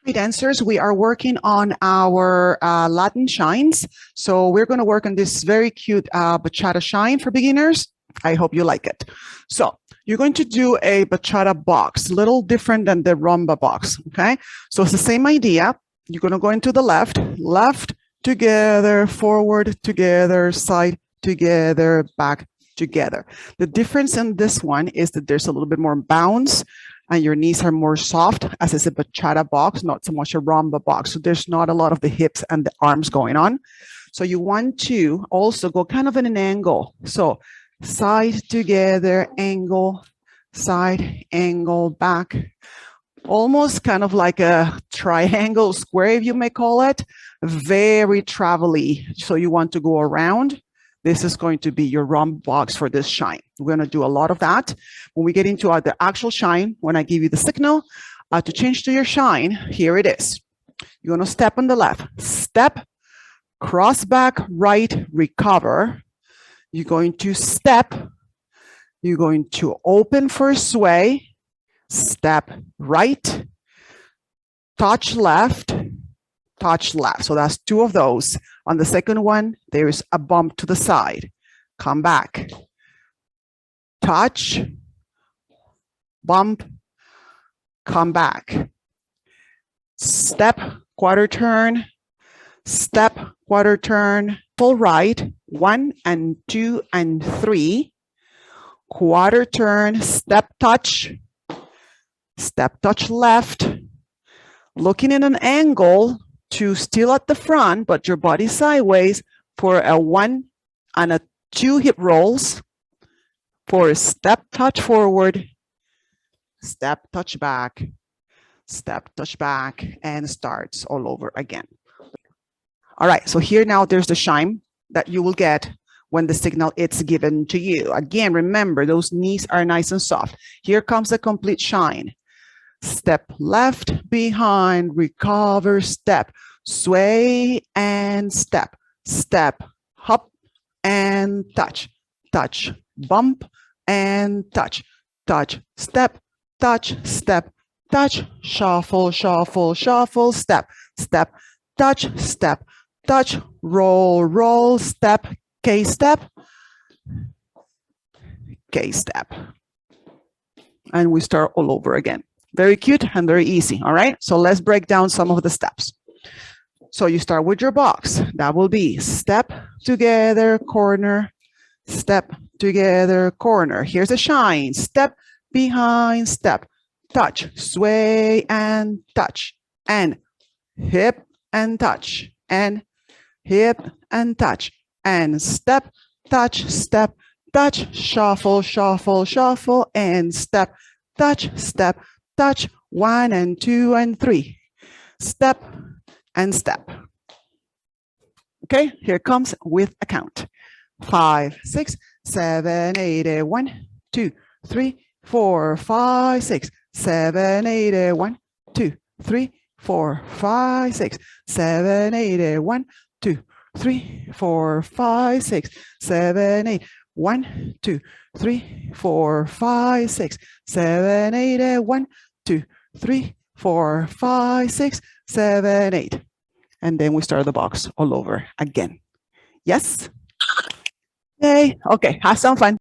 Hey dancers, we are working on our Latin shines. So we're going to work on this very cute bachata shine for beginners. I hope you like it. So you're going to do a bachata box, a little different than the rumba box, okay? So it's the same idea. You're going to go into the left, together, forward, together, side, together, back, together. The difference in this one is that there's a little bit more bounce and your knees are more soft, as it's a bachata box, not so much a rumba box. So there's not a lot of the hips and the arms going on. So you want to also go kind of in an angle. So side, together, angle, side, angle, back. Almost kind of like a triangle square, if you may call it. Very travel-y. So you want to go around. This is going to be your rumba box for this shine. We're going to do a lot of that. When we get into the actual shine, when I give you the signal to change to your shine, here it is. You're going to step on the left. Step, cross back, right, recover. You're going to step. You're going to open for sway. Step right, touch left, touch left. So that's two of those. On the second one, there's a bump to the side. Come back. Touch, bump, come back. Step, quarter turn, step, quarter turn, full right, 1 and 2 and 3. Quarter turn, step touch left, looking in an angle to still at the front, but your body sideways for a 1 and a 2 hip rolls, for a step touch forward, step touch back, and starts all over again. All right, so here now there's the shine that you will get when the signal is given to you. Again, remember, those knees are nice and soft. Here comes the complete shine. Step left behind, recover, step, sway and step, step, hop and touch, touch, bump and touch, touch, step, touch, step, touch, shuffle, shuffle, shuffle, step, step, touch, roll, roll, step, K-step, K-step. And we start all over again. Very cute and very easy, all right? So let's break down some of the steps. So you start with your box. That will be step, together, corner, step, together, corner. Here's a shine. Step, behind, step, touch, sway and touch, and hip and touch, and hip and touch, and step, touch, shuffle, shuffle, shuffle, and step, touch, touch, 1 and 2 and 3, step and step. Okay, here comes with a count. 5, 6, 7, 8, 1, 2, 3, 4, 5, 6, 7, 8, 1, 2, 3, 4, 5, 6, 7, 8, 1, 2, 3, 4, 5, 6, 7, 8, 1, 2, 3, 4, 5, 6, 7, 8, 1, 2, 3, 4, 5, 6, 7, 8. And then we start the box all over again. Yes? Yay. Okay, have some fun.